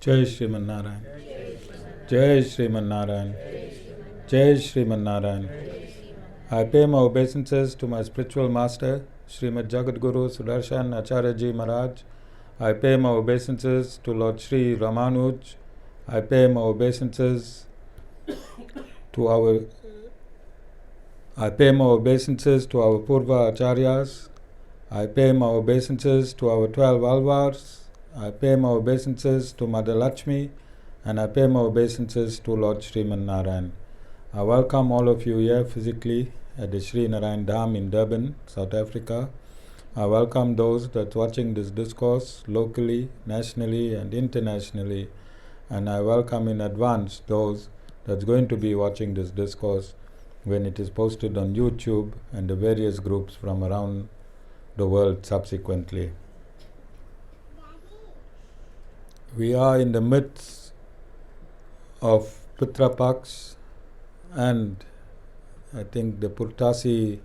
Jai Sriman Narayan. Jai Sriman Narayan. Jai Sriman Narayan. I pay my obeisances to my spiritual master, Srimad Jagadguru Sudarshan Acharya Maharaj. I pay my obeisances to Lord Sri Ramanuj. I pay my obeisances to our Purva Acharyas. I pay my obeisances to our 12 Alvars. I pay my obeisances to Mother Lakshmi, and I pay my obeisances to Lord Sriman Narayan. I welcome all of you here physically at the Sri Narayan Dham in Durban, South Africa. I welcome those that's watching this discourse locally, nationally and internationally, and I welcome in advance those that's going to be watching this discourse when it is posted on YouTube and the various groups from around the world subsequently. We are in the midst of Pitru Paksha, and I think the Purtassi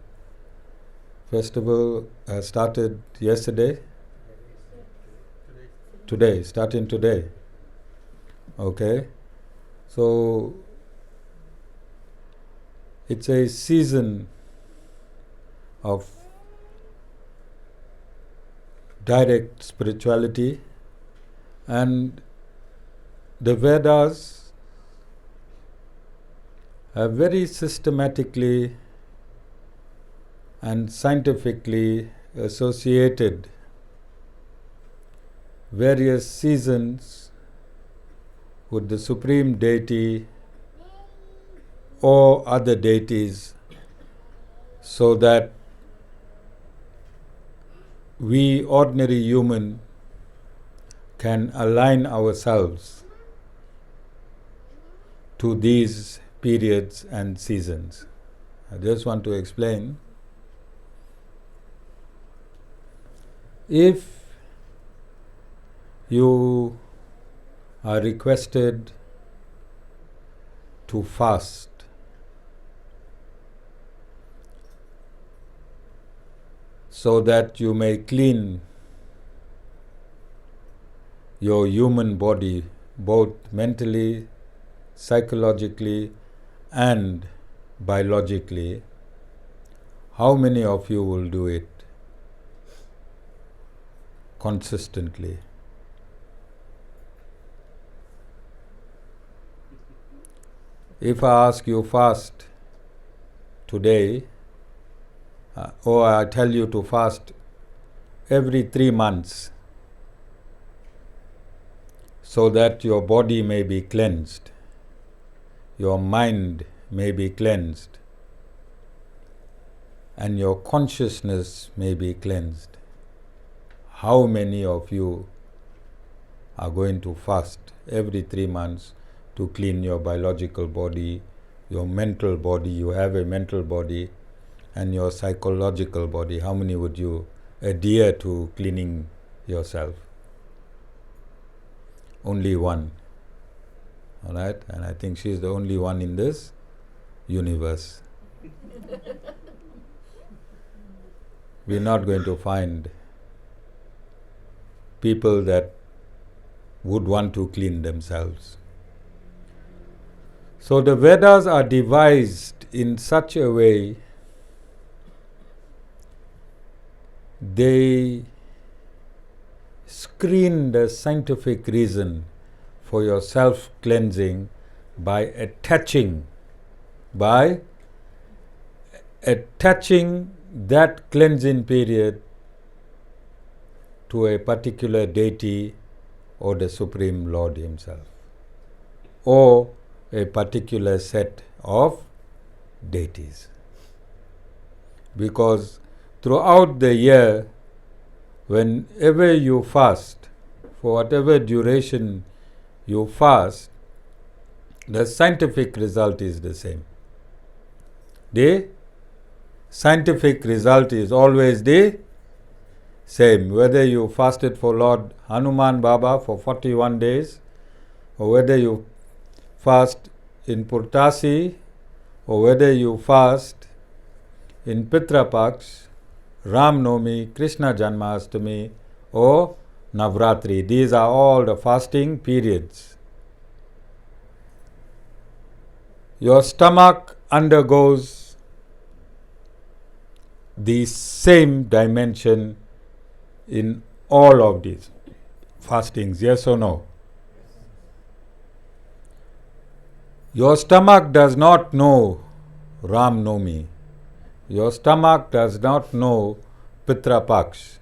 festival has started yesterday. Starting today. Okay. So it's a season of direct spirituality, and the Vedas have very systematically and scientifically associated various seasons with the Supreme Deity or other deities, so that we ordinary human can align ourselves to these periods and seasons. I just want to explain. If you are requested to fast, so that you may clean your human body, both mentally, psychologically, and biologically, how many of you will do it consistently? If I ask you fast today, or I tell you to fast every 3 months, so that your body may be cleansed, your mind may be cleansed, and your consciousness may be cleansed, how many of you are going to fast every 3 months to clean your biological body, your mental body? You have a mental body, and your psychological body. How many would you adhere to cleaning yourself? Only one. All right? And I think she's the only one in this universe. We're not going to find people that would want to clean themselves. So the Vedas are devised in such a way they screen the scientific reason for your self-cleansing by attaching that cleansing period to a particular deity or the Supreme Lord Himself, or a particular set of deities. Because throughout the year, whenever you fast, for whatever duration you fast, the scientific result is the same. The scientific result is always the same, whether you fasted for Lord Hanuman Baba for 41 days, or whether you fast in Purtassi, or whether you fast in Pitru Paksha, Ram Navami, Krishna Janmashtami, or Navratri. These are all the fasting periods. Your stomach undergoes the same dimension in all of these fastings, yes or no? Your stomach does not know Ram Nomi. Your stomach does not know Pitru Paksha.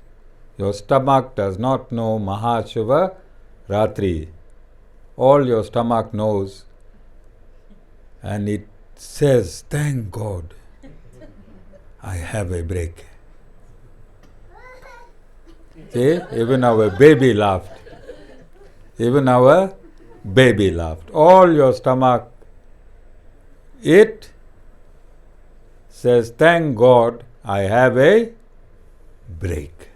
Your stomach does not know Mahashiva Ratri. All your stomach knows, and it says, thank God, I have a break. See, even our baby laughed. Even our baby laughed. All your stomach, it says, thank God, I have a break.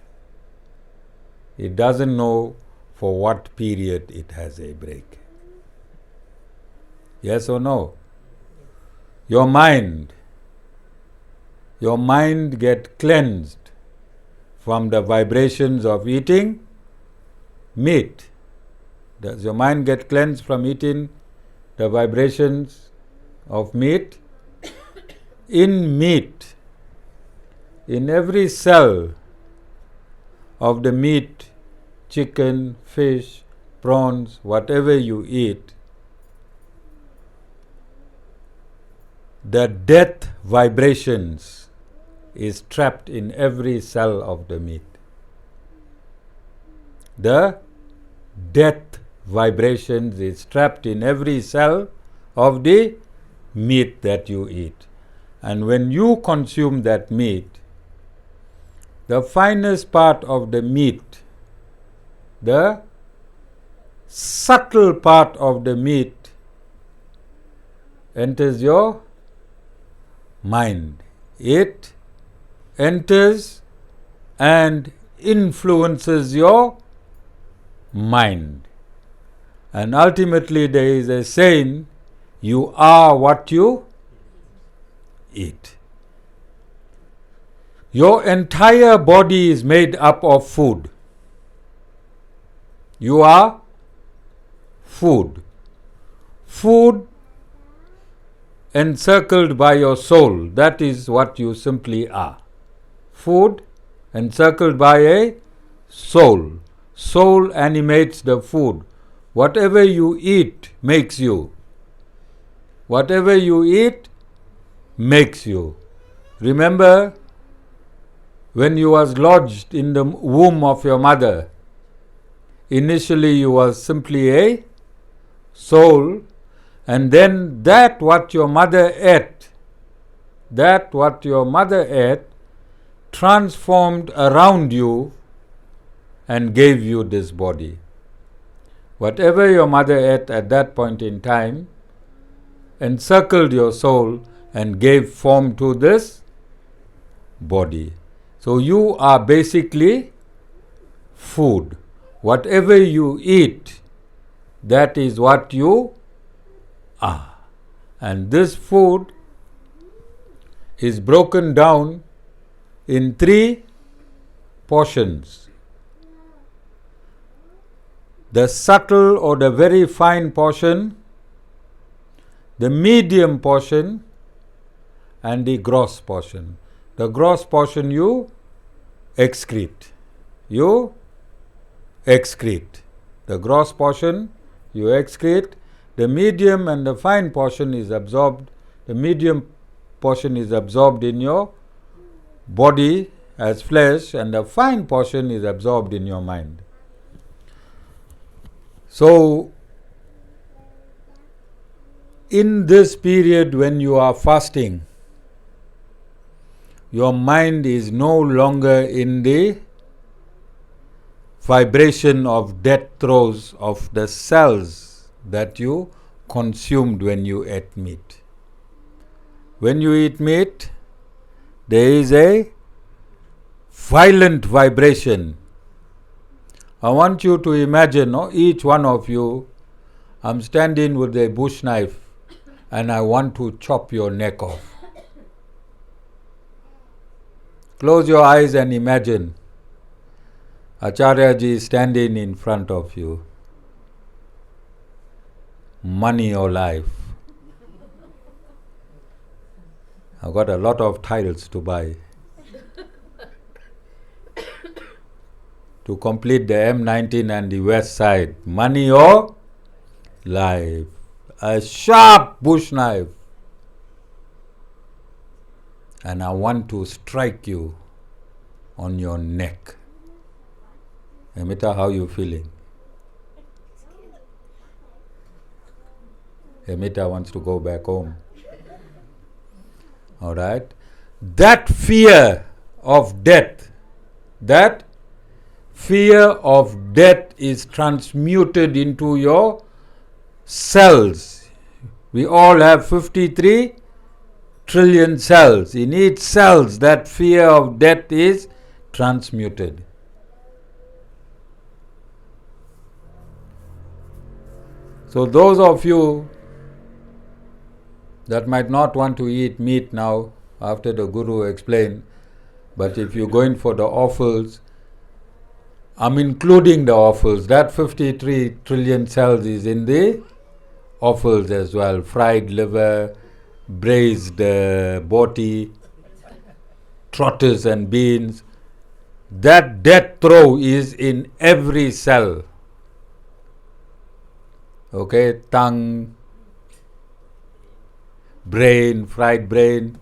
It doesn't know for what period it has a break. Yes or no? Your mind get cleansed from the vibrations of eating meat. Does your mind get cleansed from eating the vibrations of meat? In meat, in every cell of the meat, chicken, fish, prawns, whatever you eat, the death vibrations is trapped in every cell of the meat. The death vibrations is trapped in every cell of the meat that you eat. And when you consume that meat, the finest part of the meat, the subtle part of the meat, enters your mind. It enters and influences your mind. And ultimately there is a saying, you are what you eat. Your entire body is made up of food. You are food. Food encircled by your soul. That is what you simply are. Food encircled by a soul. Soul animates the food. Whatever you eat makes you. Whatever you eat makes you. Remember, when you was lodged in the womb of your mother, initially you was simply a soul, and then that what your mother ate transformed around you and gave you this body. Whatever your mother ate at that point in time encircled your soul and gave form to this body. So you are basically food. Whatever you eat, that is what you are. And this food is broken down in 3 portions. The subtle or the very fine portion, the medium portion, and the gross portion. The gross portion you excrete. You excrete. The gross portion you excrete. The medium and the fine portion is absorbed. The medium portion is absorbed in your body as flesh, and the fine portion is absorbed in your mind. So, in this period when you are fasting, your mind is no longer in the vibration of death throes of the cells that you consumed when you ate meat. When you eat meat, there is a violent vibration. I want you to imagine, each one of you, I'm standing with a bush knife and I want to chop your neck off. Close your eyes and imagine. Acharya ji is standing in front of you. Money or life? I've got a lot of titles to buy. To complete the M19 and the west side. Money or life? A sharp bush knife. And I want to strike you on your neck. Amita, how you feeling? Amita wants to go back home. All right? That fear of death, that fear of death is transmuted into your cells. We all have 53 trillion cells. In each cells, that fear of death is transmuted. So those of you that might not want to eat meat now, after the Guru explained, but if you're going for the offals, I'm including the offals. That 53 trillion cells is in the offals as well. Fried liver, braised boti, trotters and beans. That death throw is in every cell. Okay, tongue, brain, fried brain.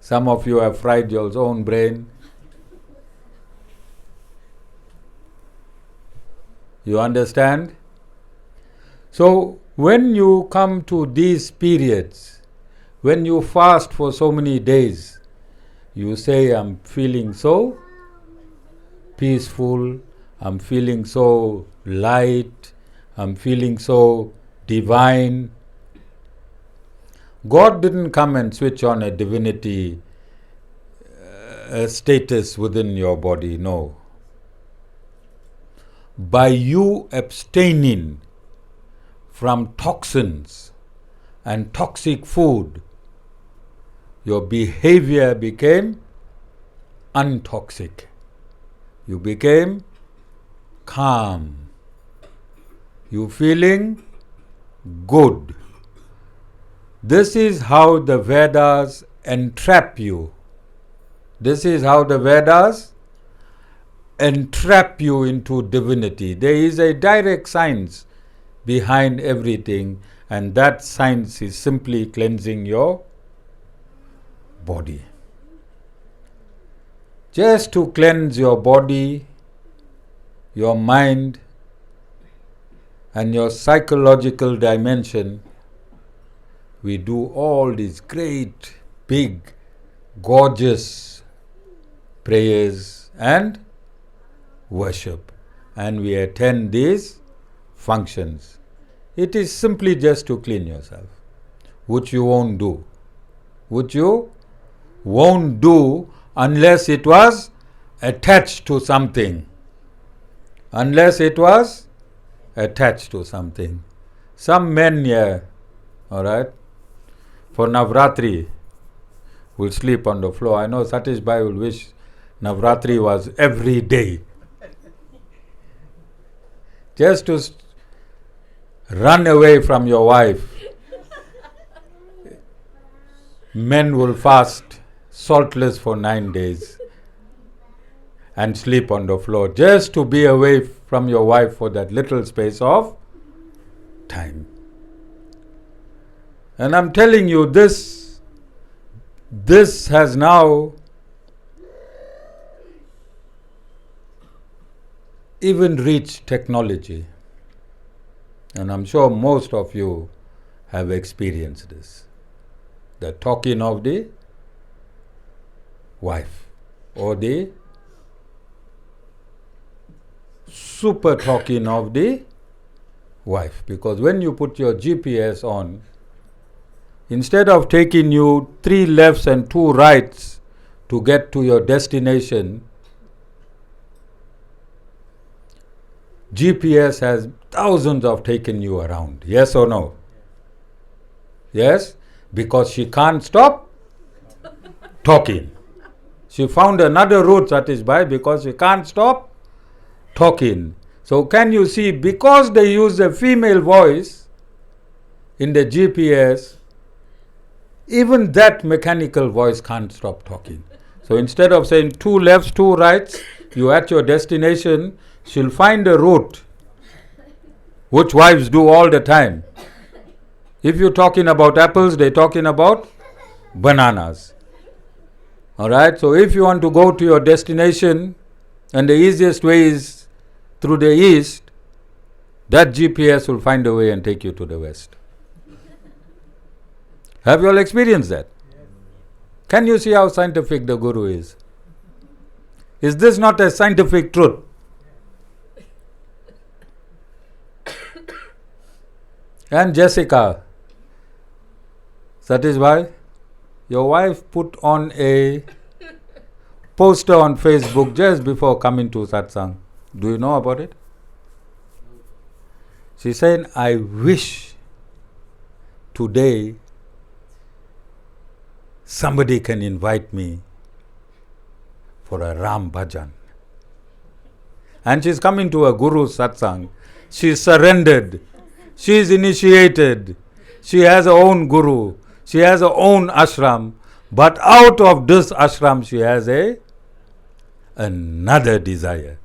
Some of you have fried your own brain. You understand? So, when you come to these periods, when you fast for so many days, you say, I'm feeling so peaceful, I'm feeling so light, I'm feeling so divine. God didn't come and switch on a divinity status within your body, no. By you abstaining from toxins and toxic food, your behavior became untoxic. You became calm. You feeling good. This is how the Vedas entrap you. This is how the Vedas entrap you into divinity. There is a direct science behind everything, and that science is simply cleansing your body. Just to cleanse your body, your mind, and your psychological dimension, we do all these great, big, gorgeous prayers and worship. And we attend these functions. It is simply just to clean yourself, which you won't do. Which you won't do unless it was attached to something. Unless it was attached to something. Some men here, all right, for Navratri, will sleep on the floor. I know Satish Bhai will wish Navratri was every day. Just to run away from your wife. Men will fast saltless for 9 days and sleep on the floor just to be away from your wife for that little space of time. And I'm telling you, this has now even reached technology. And I'm sure most of you have experienced this. The talking of the wife or the super talking of the wife. Because when you put your GPS on, instead of taking you 3 lefts and 2 rights to get to your destination, GPS has thousands of taken you around. Yes or no? Yes? Because she can't stop talking. She found another route, Satish Bhai, because she can't stop talking. So can you see, because they use a female voice in the GPS, even that mechanical voice can't stop talking. So instead of saying 2 lefts, 2 rights, you at your destination, she'll find a route, which wives do all the time. If you're talking about apples, they're talking about bananas. Alright, so if you want to go to your destination, and the easiest way is through the east, that GPS will find a way and take you to the west. Have you all experienced that? Can you see how scientific the Guru is? Is this not a scientific truth? And Jessica, Satish Bhai, your wife put on a poster on Facebook just before coming to satsang. Do you know about it? She said, I wish today somebody can invite me for a Ram Bhajan. And she's coming to a Guru satsang. She's surrendered. She's initiated. She has her own Guru. She has her own ashram. But out of this ashram, she has another desire.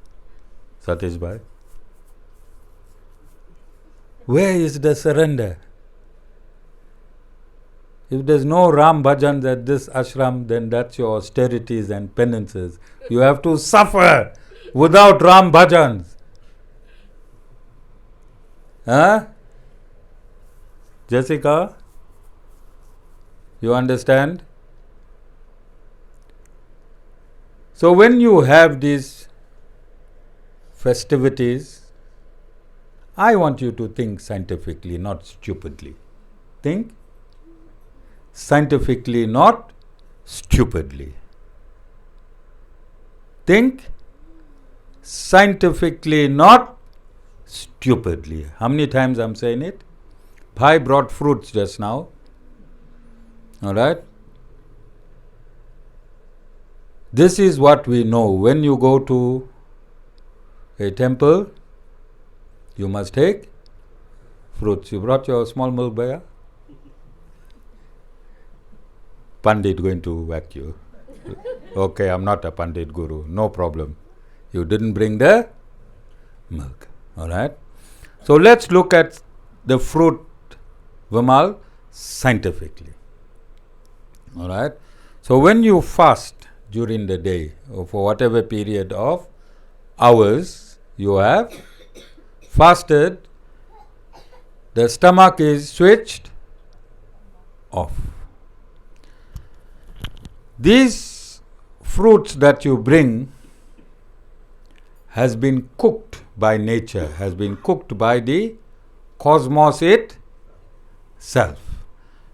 Satish Bhai. Where is the surrender? If there's no Ram Bhajans at this ashram, then that's your austerities and penances. You have to suffer without Ram Bhajans. Huh? Jessica? You understand? So when you have these festivities, I want you to think scientifically, not stupidly. Think scientifically, not stupidly. Think scientifically, not stupidly. How many times I'm saying it? Bhai brought fruits just now. Alright? This is what we know. When you go to a temple, you must take fruits. You brought your small milk, Bhaiya? Pandit going to whack you. Okay, I'm not a Pandit Guru. No problem. You didn't bring the milk. Alright? So let's look at the fruit, Vimal, scientifically. Alright? So when you fast during the day, or for whatever period of hours you have fasted, the stomach is switched off. These fruits that you bring has been cooked by nature, has been cooked by the cosmos itself.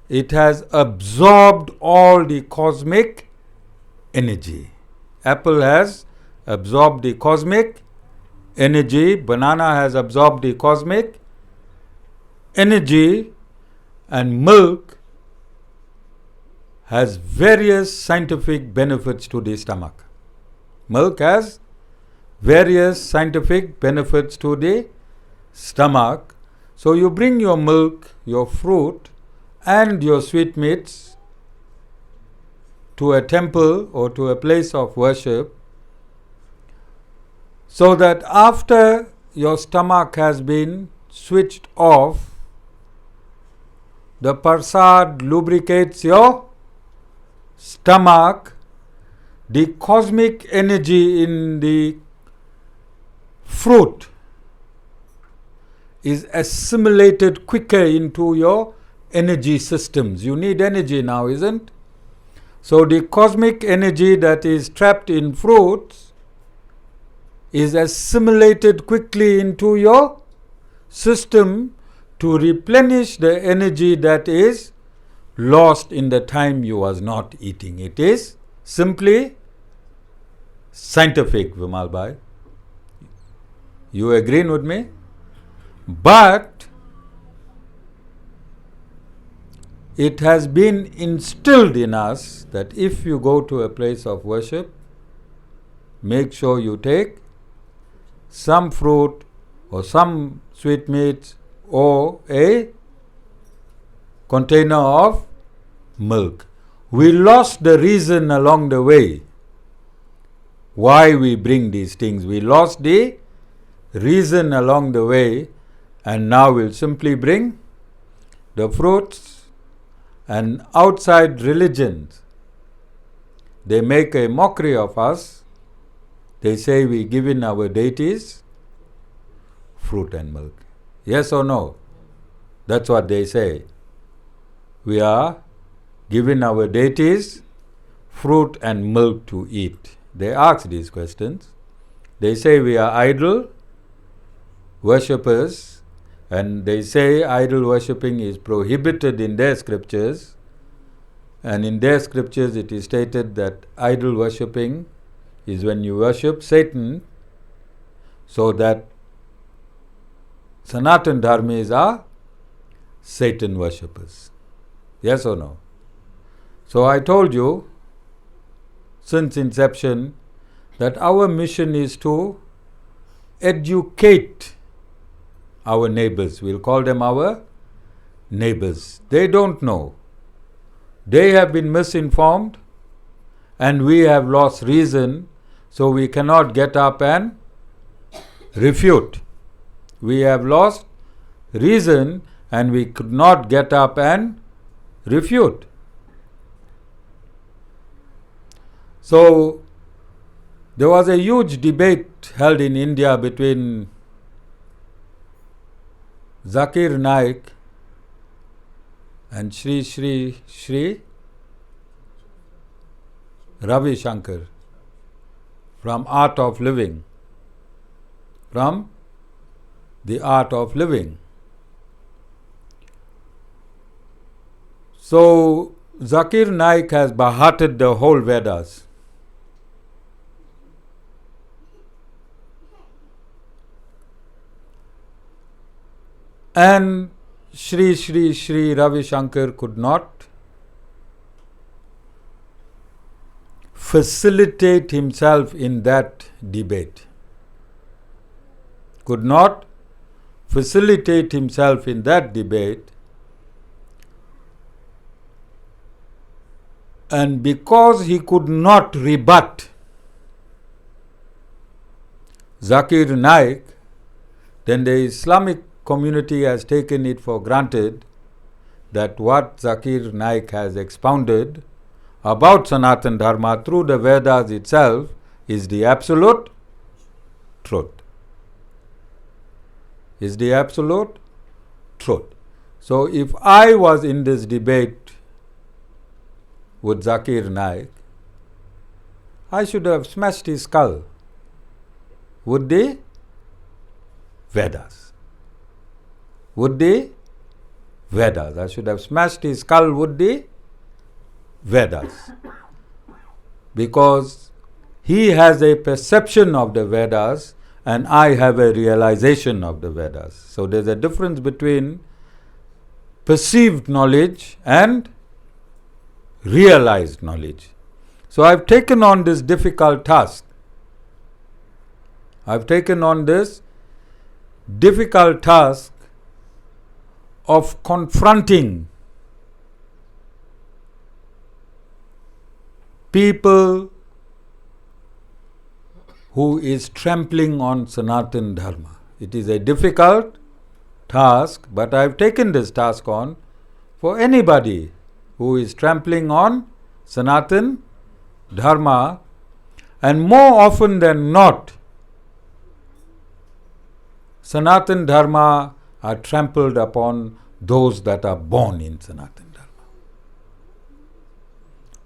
It has absorbed all the cosmic energy. Apple has absorbed the cosmic energy, banana has absorbed the cosmic energy, and milk has various scientific benefits to the stomach. Milk has various scientific benefits to the stomach. So you bring your milk, your fruit, and your sweetmeats to a temple or to a place of worship, so that after your stomach has been switched off, the prasad lubricates your stomach. The cosmic energy in the fruit is assimilated quicker into your energy systems. You need energy now, isn't? So the cosmic energy that is trapped in fruits is assimilated quickly into your system to replenish the energy that is lost in the time you was not eating. It is simply scientific, Vimal Bhai. You agreeing with me? But it has been instilled in us that if you go to a place of worship, make sure you take some fruit or some sweetmeats or a container of milk. We lost the reason along the way why we bring these things. We lost the reason along the way, and now we'll simply bring the fruits. And outside religions, they make a mockery of us. They say we give in our deities fruit and milk. Yes or no? That's what they say. We are giving our deities fruit and milk to eat. They ask these questions. They say we are idol worshippers, and they say idol worshipping is prohibited in their scriptures. And in their scriptures it is stated that idol worshipping is when you worship Satan, so that Sanatan Dharmis are Satan worshippers. Yes or no? So I told you since inception that our mission is to educate our neighbors. We'll call them our neighbors. They don't know. They have been misinformed, and we have lost reason, so we cannot get up and refute. We have lost reason, and we could not get up and refute. So there was a huge debate held in India between Zakir Naik and Sri Ravi Shankar from Art of Living. From the Art of Living. So Zakir Naik has bahated the whole Vedas. And Sri Ravi Shankar could not facilitate himself in that debate. Could not facilitate himself in that debate. And because he could not rebut Zakir Naik, then the Islamic community has taken it for granted that what Zakir Naik has expounded about Sanatan Dharma through the Vedas itself is the absolute truth. Is the absolute truth. So if I was in this debate with Zakir Naik, I should have smashed his skull with the Vedas. With the Vedas. I should have smashed his skull with the Vedas. Because he has a perception of the Vedas and I have a realization of the Vedas. So there's a difference between perceived knowledge and realized knowledge. So I've taken on this difficult task. I've taken on this difficult task of confronting people who is trampling on Sanatan Dharma. It is a difficult task, but I have taken this task on for anybody who is trampling on Sanatan Dharma, and more often than not, Sanatan Dharma are trampled upon those that are born in Sanatan Dharma.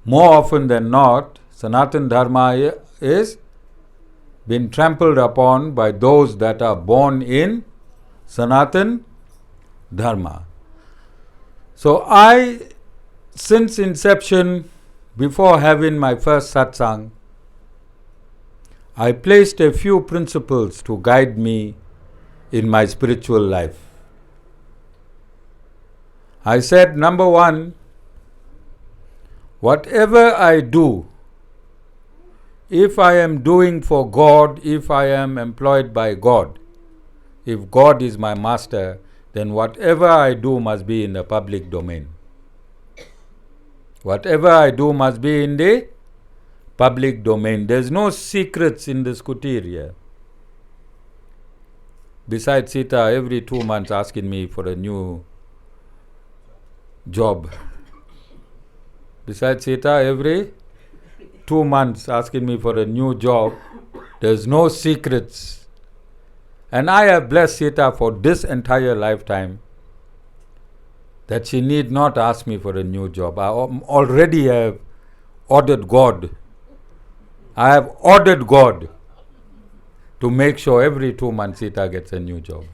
More often than not, Sanatan Dharma is been trampled upon by those that are born in Sanatan Dharma. So I, since inception, before having my first satsang, I placed a few principles to guide me in my spiritual life. I said, number one, Whatever I do, if I am doing for God, if I am employed by God, if God is my master, then whatever I do must be in the public domain. Whatever I do must be in the public domain. There's no secrets in this kutir. Besides Sita, every 2 months asking me for a new job. Besides Sita, every 2 months asking me for a new job. There's no secrets. And I have blessed Sita for this entire lifetime that she need not ask me for a new job. I already have ordered God. I have ordered God to make sure every 2 months Sita gets a new job.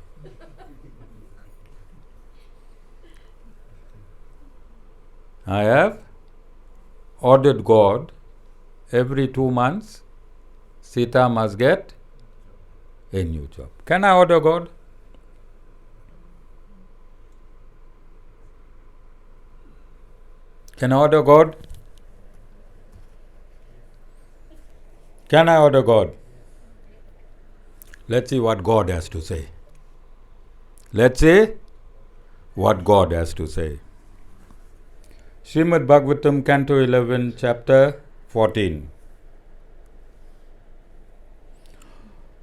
I have ordered God every 2 months Sita must get a new job. Can I order God? Can I order God? Can I order God? Let's see what God has to say. Let's see what God has to say. Srimad Bhagavatam, Canto 11, Chapter 14.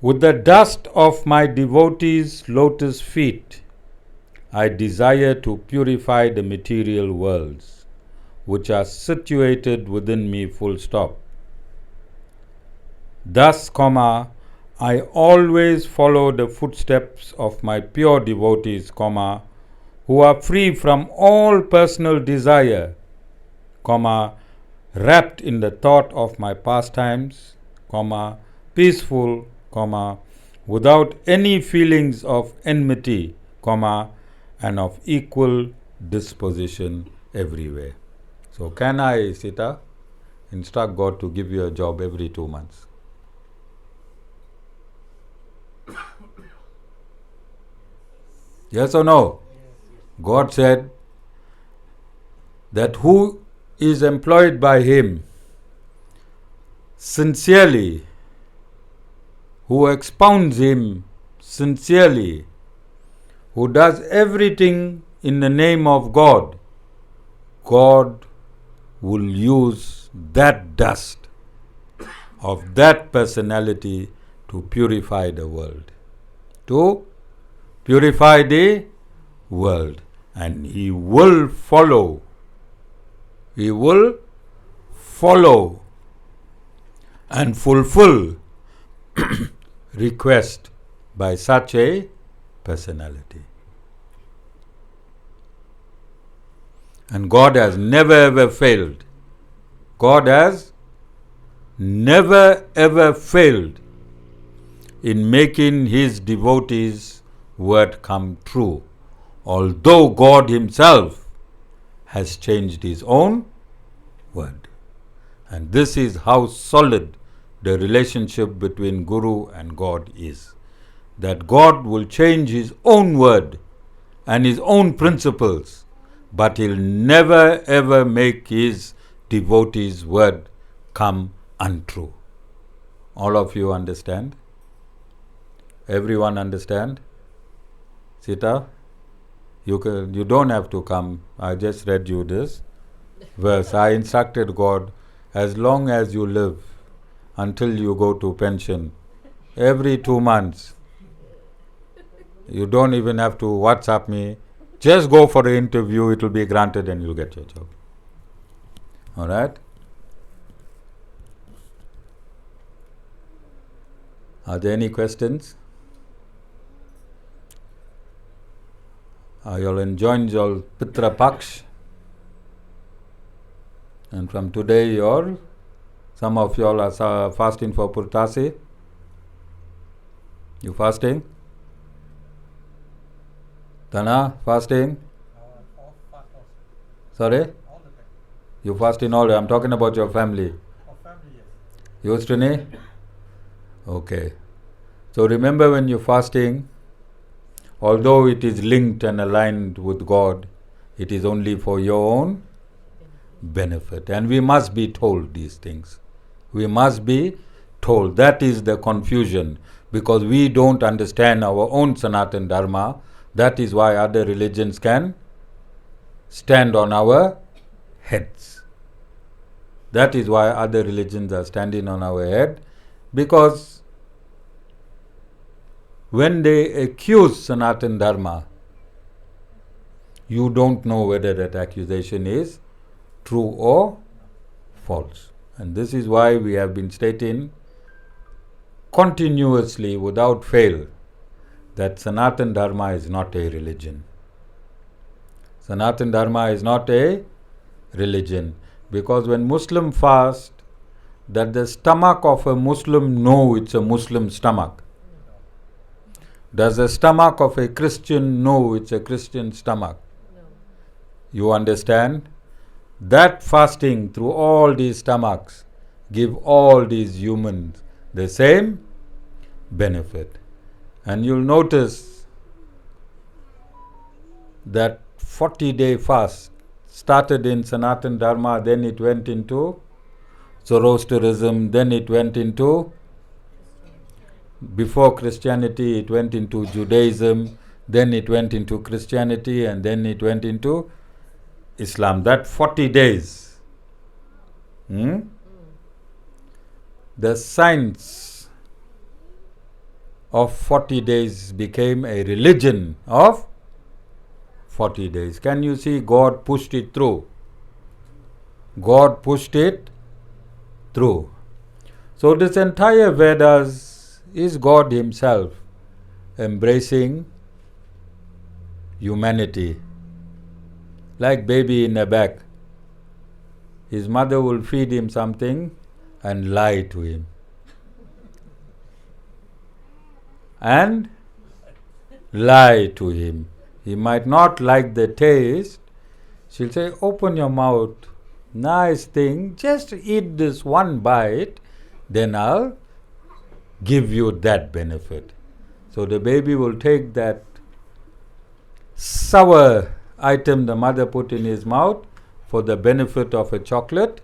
With the dust of my devotees' lotus feet, I desire to purify the material worlds, which are situated within me, full stop. Thus, I always follow the footsteps of my pure devotees, who are free from all personal desire, wrapped in the thought of my pastimes, peaceful, without any feelings of enmity, and of equal disposition everywhere. So can I, Sita, instruct God to give you a job every 2 months? Yes or no? God said that who is employed by Him sincerely, who expounds Him sincerely, who does everything in the name of God, God will use that dust of that personality to purify the world. To purify the world. And He will follow. He will follow and fulfill request by such a personality. And God has never ever failed. God has never ever failed in making His devotees' word come true, although God Himself has changed His own word. And this is how solid the relationship between Guru and God is. That God will change His own word and His own principles, but He'll never ever make His devotees' word come untrue. All of you understand? Everyone understand? Sita, you don't have to come. I just read you this verse. I instructed God, as long as you live, until you go to pension, every 2 months, you don't even have to WhatsApp me. Just go for the interview, it will be granted and you'll get your job. All right? Are there any questions? Are you all enjoying your Pitru Paksha? And from today, some of you all are fasting for Purtassi. You fasting? Tana, fasting? Sorry? You fasting all day. I'm talking about your family. You, Srini? Okay. So remember, when you're fasting, although it is linked and aligned with God, it is only for your own benefit. And we must be told these things. We must be told. That is the confusion, because we don't understand our own Sanatana Dharma. That is why other religions can stand on our heads. That is why other religions are standing on our head, because when they accuse Sanatana Dharma, you don't know whether that accusation is true or false. And this is why we have been stating continuously, without fail, that Sanatana Dharma is not a religion. Sanatana Dharma is not a religion, because when Muslim fast, that the stomach of a Muslim know it's a Muslim stomach. Does the stomach of a Christian know it's a Christian stomach? No. You understand? That fasting through all these stomachs give all these humans the same benefit. And you'll notice that 40-day fast started in Sanatana Dharma, then it went into Zoroastrianism, then it went into, before Christianity, it went into Judaism, then it went into Christianity, and then it went into Islam. That 40 days. The science of 40 days became a religion of 40 days. Can you see God pushed it through? God pushed it through. So this entire Vedas is God Himself embracing humanity. Like baby in a bag. His mother will feed him something and lie to him. And lie to him. He might not like the taste. She'll say, open your mouth. Nice thing. Just eat this one bite. Then I'll give you that benefit. So the baby will take that sour item the mother put in his mouth for the benefit of a chocolate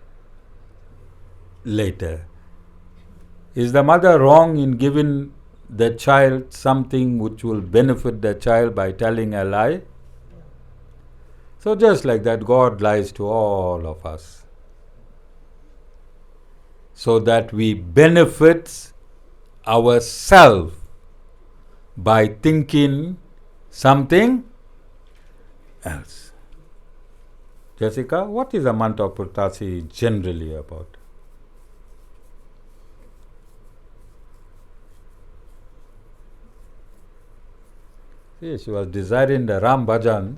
later. Is the mother wrong in giving the child something which will benefit the child by telling a lie? So just like that, God lies to all of us, so that we benefit ourselves by thinking something else. Jessica, what is the month of Purtassi generally about? See, she was desiring the Ram Bhajan.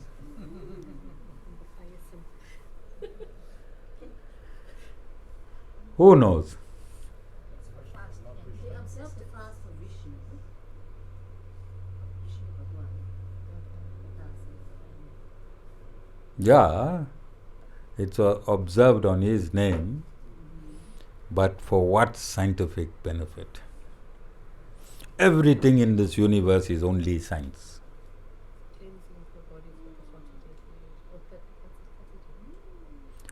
Who knows? Yeah, it's observed on his name, but for what scientific benefit? Everything in this universe is only science.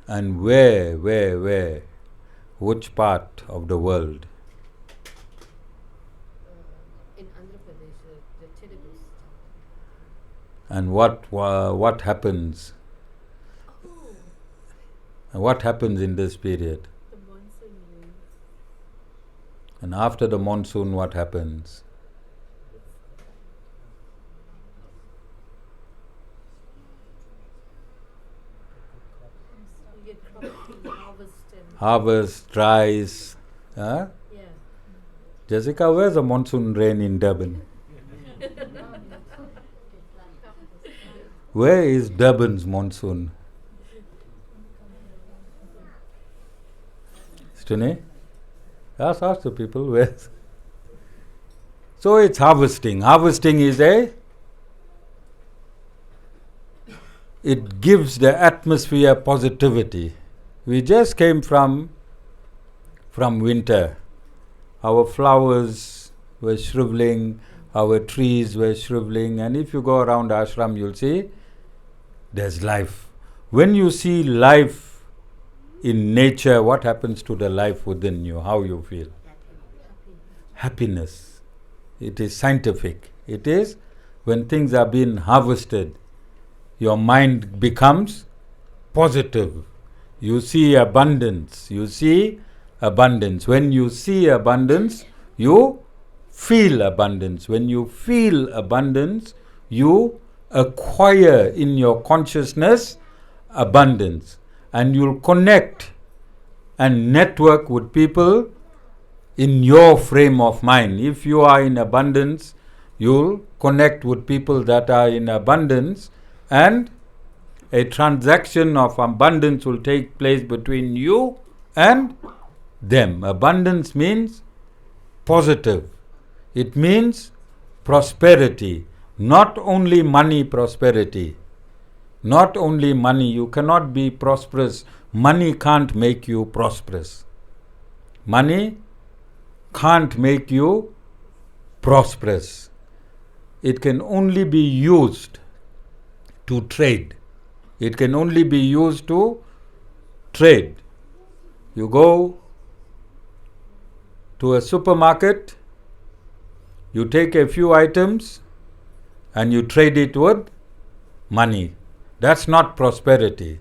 And where, which part of the world? In Andhra Pradesh, the Telugu. And what happens? What happens in this period? The monsoon rains. And after the monsoon, what happens? You get crop harvest and Harvest, dries. Huh? yeah. Jessica, where's the monsoon rain in Durban? Where is Durban's monsoon? Stune? Ask the people where. So it's harvesting. Harvesting is it gives the atmosphere positivity. We just came from winter. Our flowers were shriveling, our trees were shriveling, and if you go around ashram, you'll see there's life. When you see life in nature, what happens to the life within you, how you feel? Happiness. It is scientific. It is when things are being harvested, your mind becomes positive. You see abundance. You see abundance. When you see abundance, you feel abundance. When you feel abundance, you acquire in your consciousness abundance. And you'll connect and network with people in your frame of mind. If you are in abundance, you'll connect with people that are in abundance, and a transaction of abundance will take place between you and them. Abundance means positive. It means prosperity. Not only money prosperity. Not only money. You cannot be prosperous. Money can't make you prosperous. Money can't make you prosperous. It can only be used to trade. It can only be used to trade. You go to a supermarket, you take a few items and you trade it with money. That's not prosperity.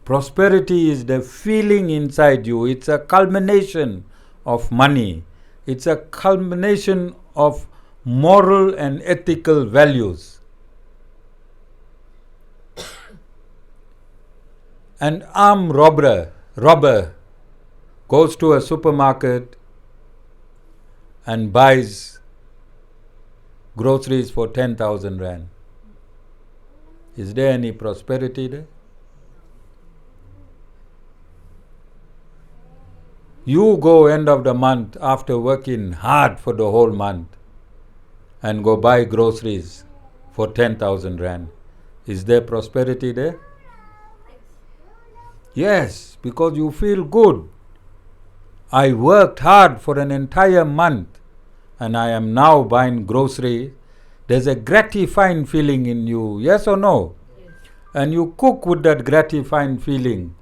Prosperity is the feeling inside you. It's a culmination of money. It's a culmination of moral and ethical values. An armed robber goes to a supermarket and buys groceries for 10,000 rand. Is there any prosperity there? You go end of the month after working hard for the whole month and go buy groceries for 10,000 rand. Is there prosperity there? Yes, because you feel good. I worked hard for an entire month and I am now buying grocery. There's a gratifying feeling in you, yes or no? Yes. And you cook with that gratifying feeling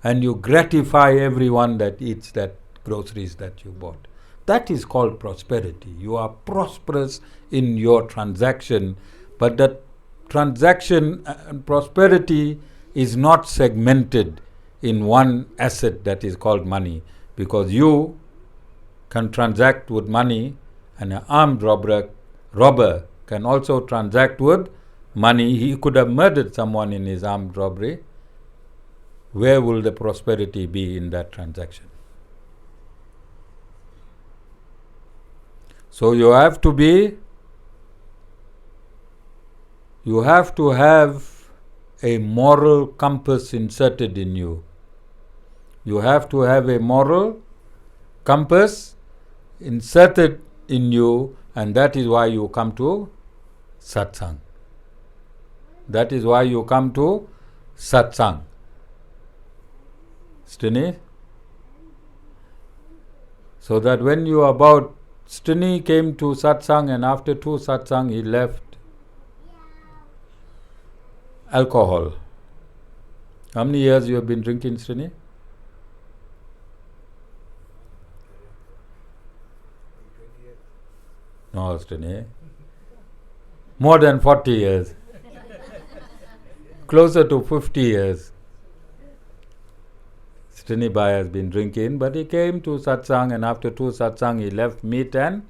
and you gratify everyone that eats that groceries that you bought. That is called prosperity. You are prosperous in your transaction, but that transaction and prosperity is not segmented in one asset that is called money, because you can transact with money and an armed robber can also transact with money. He could have murdered someone in his armed robbery. Where will the prosperity be in that transaction? So you have to have a moral compass inserted in you. You have to have a moral compass inserted in you, and that is why you come to satsang. That is why you come to satsang. Stini? So that when you are about, Stini came to satsang and after 2 satsang he left alcohol. How many years you have been drinking, Stini? No, Stini. More than 40 years. Closer to 50 years. Stini Bhai has been drinking, but he came to satsang and after 2 satsang he left meat and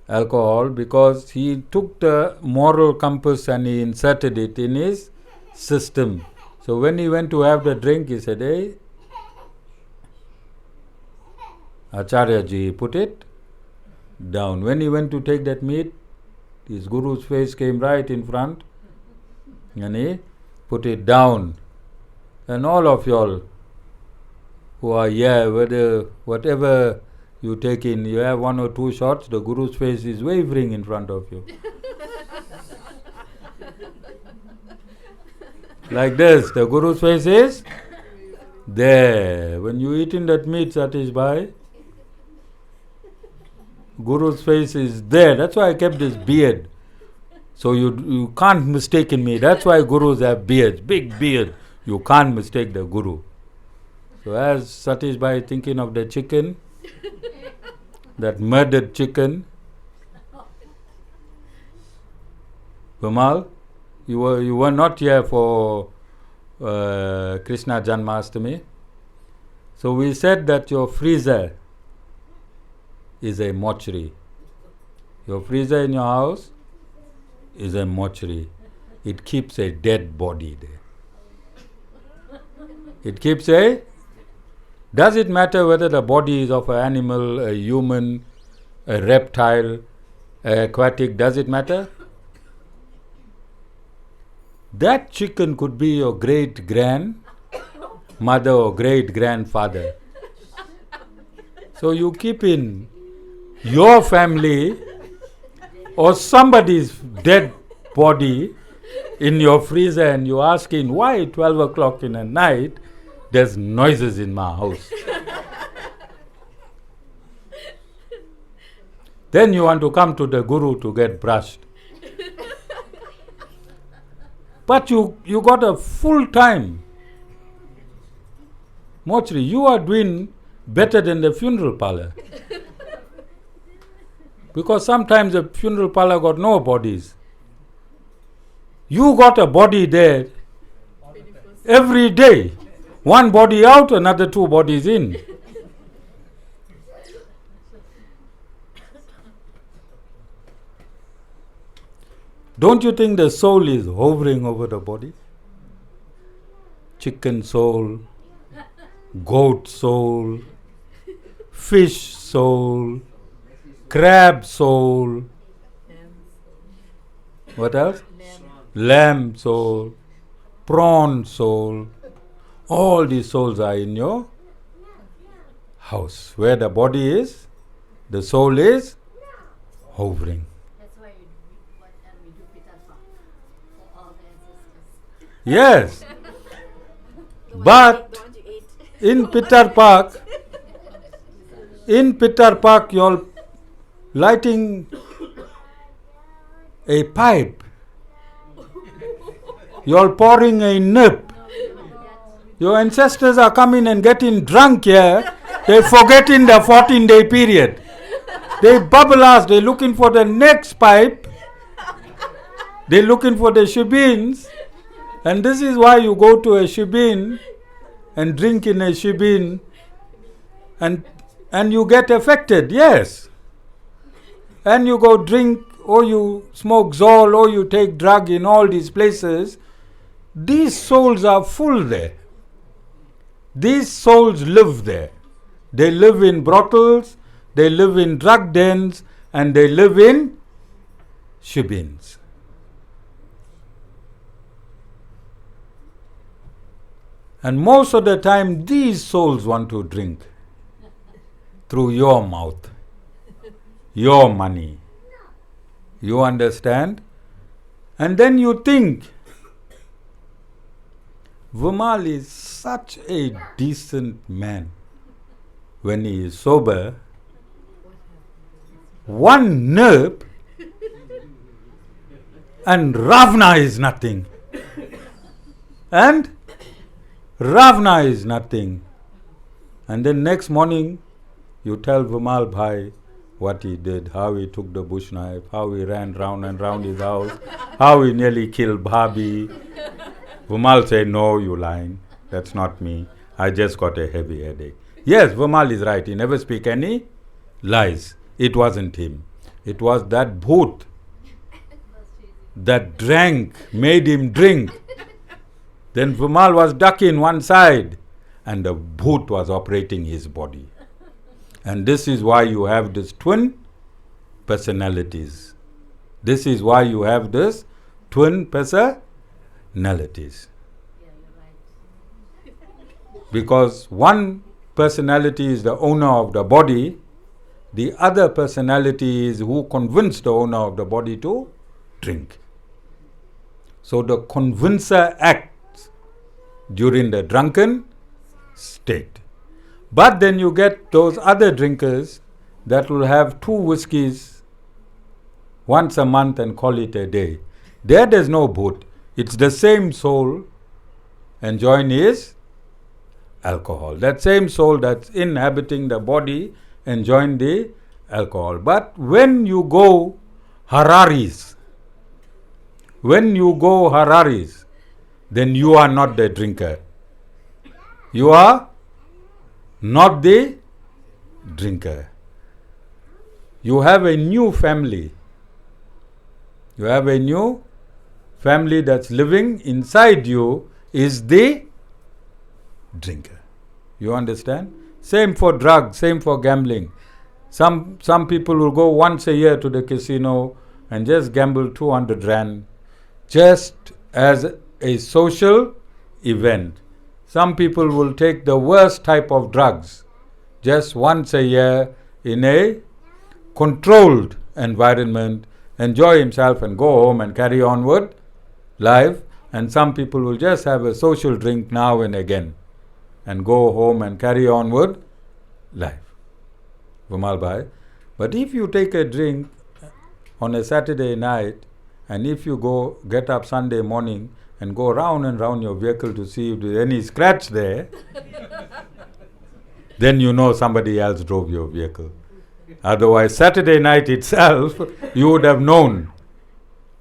alcohol because he took the moral compass and he inserted it in his system. So when he went to have the drink, he said, "Hey, Acharya ji," put it down. When he went to take that meat, his guru's face came right in front and he put it down. And all of y'all who are here, whatever you take in, you have 1 or 2 shots, the guru's face is wavering in front of you. Like this, the guru's face is there. When you eat in that meat, Satish Bhai, guru's face is there. That's why I kept this beard. So you can't mistake me. That's why gurus have beards, big beard. You can't mistake the guru. So as Satish Bhai thinking of the chicken, that murdered chicken, Vimal, you were not here for Krishna Janmashtami. So we said that your freezer is a mortuary. Your freezer in your house is a mortuary. It keeps a dead body there. It keeps a... Does it matter whether the body is of an animal, a human, a reptile, aquatic? Does it matter? That chicken could be your great-grandmother or great-grandfather. So you keep in your family or somebody's dead body in your freezer and you're asking why 12 o'clock in the night there's noises in my house. Then you want to come to the Guru to get brushed. But you got a full-time mortuary. You are doing better than the funeral parlor. Because sometimes the funeral parlor got no bodies. You got a body there every day. One body out, another two bodies in. Don't you think the soul is hovering over the body? Chicken soul, goat soul, fish soul, crab soul. What else? Lamb soul, prawn soul. All these souls are in your house. Where the body is, the soul is hovering. That's why we do Pitru for all the ancestors. Yes. But in Pitru Park, you're lighting a pipe. You're pouring a nip. Your ancestors are coming and getting drunk here. They're forgetting the 14-day period. They bubble us. They're looking for the next pipe. They're looking for the shibins. And this is why you go to a shibin and drink in a shibin and you get affected, yes. And you go drink or you smoke zol or you take drug in all these places. These souls are full there. These souls live there. They live in brothels, they live in drug dens, and they live in shibins. And most of the time, these souls want to drink through your mouth, your money. You understand? And then you think, Vimal is such a decent man. When he is sober, one nip and Ravana is nothing. And Ravana is nothing. And then next morning, you tell Vimal Bhai what he did, how he took the bush knife, how he ran round and round his house, how he nearly killed Bhabhi. Vimal said, no, you lying. That's not me. I just got a heavy headache. Yes, Vimal is right. He never speak any lies. It wasn't him. It was that bhoot that drank, made him drink. Then Vimal was ducking one side and the bhoot was operating his body. And this is why you have these twin personalities. This is why you have this twin personalities. Yeah, you're right. Because one personality is the owner of the body, the other personality is who convinced the owner of the body to drink. So the convincer acts during the drunken state. But then you get those other drinkers that will have 2 whiskeys once a month and call it a day. There's no bhoot. It's the same soul enjoying his alcohol. That same soul that's inhabiting the body enjoying the alcohol. But when you go Hararis, then you are not the drinker. You are not the drinker. You have a new family. You have a new family that's living inside you is the drinker. You understand? Same for drugs, same for gambling. Some people will go once a year to the casino and just gamble 200 rand just as a social event. Some people will take the worst type of drugs just once a year in a controlled environment, enjoy himself and go home and carry on with life. And some people will just have a social drink now and again and go home and carry on with life. Vimal Bhai. But if you take a drink on a Saturday night and if you get up Sunday morning and go round and round your vehicle to see if there's any scratch there, then you know somebody else drove your vehicle. Otherwise, Saturday night itself, you would have known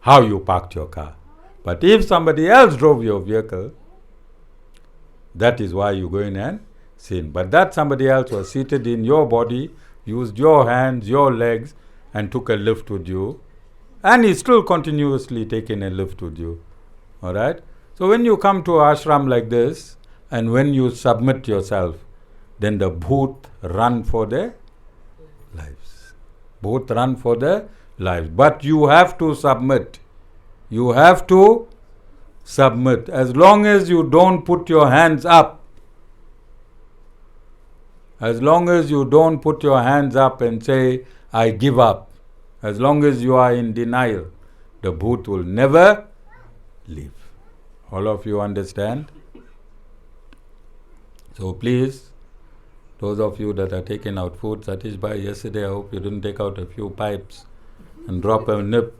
how you parked your car. But if somebody else drove your vehicle, that is why you go in and sin. But that somebody else was seated in your body, used your hands, your legs, and took a lift with you, and is still continuously taking a lift with you. All right? So when you come to an ashram like this, and when you submit yourself, then the bhoot run for their lives. Both run for their lives. But you have to submit. You have to submit. As long as you don't put your hands up, as long as you don't put your hands up and say, I give up, as long as you are in denial, the bhoot will never leave. All of you understand? So please, those of you that are taking out food, Satish Bhai, yesterday I hope you didn't take out a few pipes and drop a nip.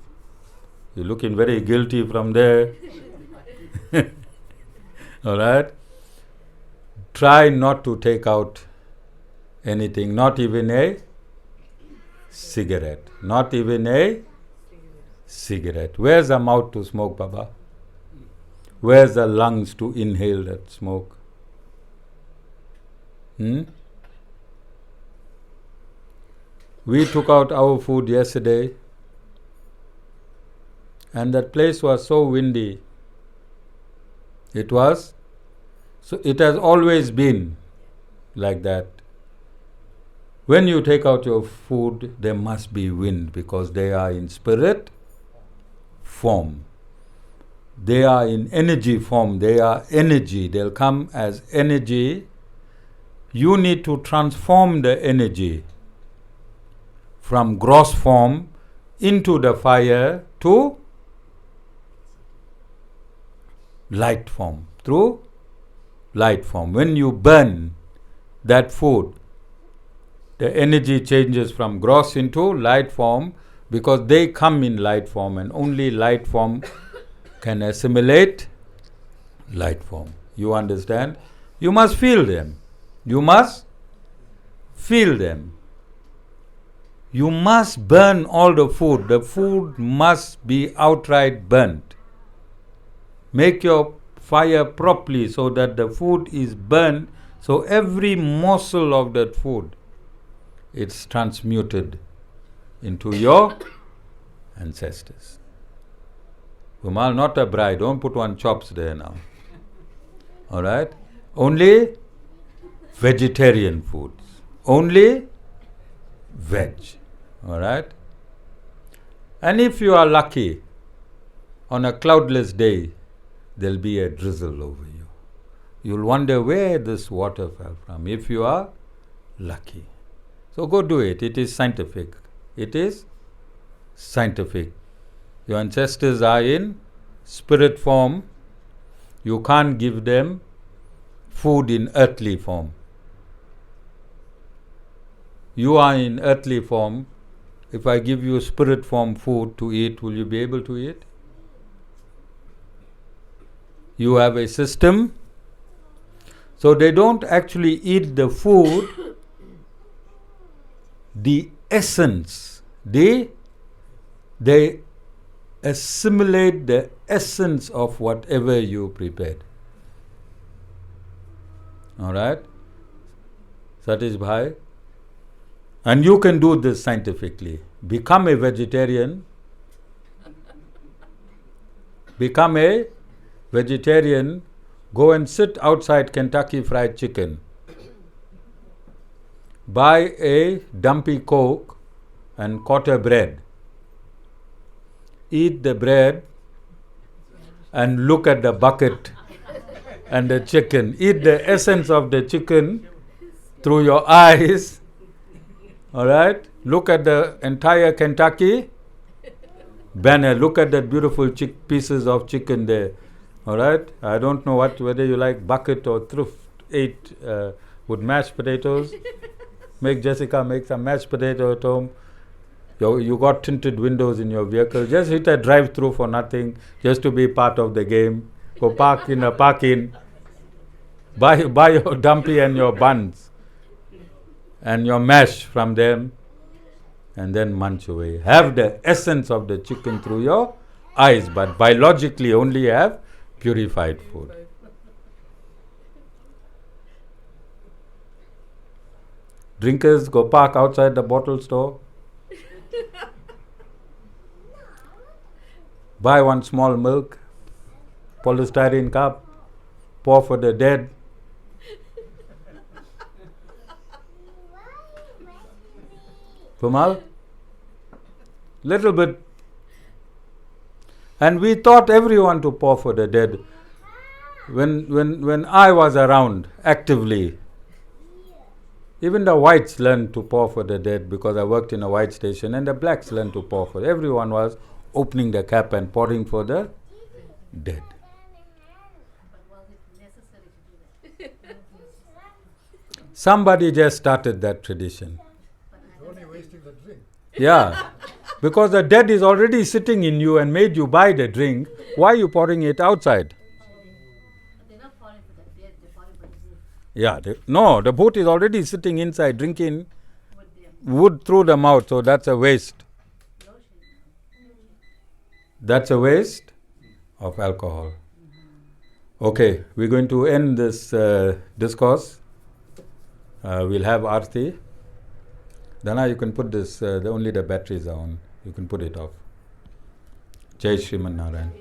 You're looking very guilty from there. All right? Try not to take out anything, not even a cigarette. Not even a cigarette. Where's the mouth to smoke, Baba? Where's the lungs to inhale that smoke? We took out our food yesterday, and that place was so windy. It was. So it has always been like that. When you take out your food, there must be wind because they are in spirit form. They are in energy form. They are energy. They'll come as energy. You need to transform the energy from gross form into the fire to light form, through light form. When you burn that food, the energy changes from gross into light form because they come in light form, and only light form can assimilate light form. You understand? You must feel them. You must feel them. You must burn all the food. The food must be outright burnt. Make your fire properly so that the food is burnt, so every morsel of that food, it's transmuted into your ancestors. Vimal, not a bride. Don't put one chops there now. All right? Only vegetarian foods. Only veg. All right? And if you are lucky, on a cloudless day, there'll be a drizzle over you. You'll wonder where this water fell from, if you are lucky. So go do it. It is scientific. It is scientific. Your ancestors are in spirit form. You can't give them food in earthly form. You are in earthly form. If I give you spirit form food to eat, will you be able to eat? You have a system. So they don't actually eat the food, the essence. They assimilate the essence of whatever you prepared. Alright? Satish Bhai. And you can do this scientifically. Become a vegetarian. Become a vegetarian. Go and sit outside Kentucky Fried Chicken. Buy a dumpy Coke and quarter bread. Eat the bread and look at the bucket and the chicken. Eat the essence of the chicken through your eyes. Alright? Look at the entire Kentucky banner. Look at the beautiful pieces of chicken there. Alright? I don't know whether you like bucket or thrift ate with mashed potatoes. Jessica make some mashed potato at home. You got tinted windows in your vehicle. Just hit a drive-through for nothing, just to be part of the game. Go park in a park-in. Buy your dumpy and your buns and your mash from them, and then munch away. Have the essence of the chicken through your eyes, but biologically only have purified food. Drinkers, go park outside the bottle store. Buy one small milk, polystyrene cup, pour for the dead. Pumal? Little bit. And we taught everyone to pour for the dead. When I was around actively, even the whites learned to pour for the dead, because I worked in a white station, and the blacks learned to pour for. Everyone was opening the cap and pouring for the dead. But was it necessary to do that? Somebody just started that tradition. It's only wasting the drink. Yeah. Because the dead is already sitting in you and made you buy the drink. Why are you pouring it outside? They're not falling for the dead, they're falling for the roof. Yeah. The boat is already sitting inside drinking With them. wood through the mouth, so that's a waste. That's a waste of alcohol. Okay, we're going to end this discourse. We'll have Aarti. Dana, you can put this, only the batteries are on. You can put it off. Jai Shriman Narayan.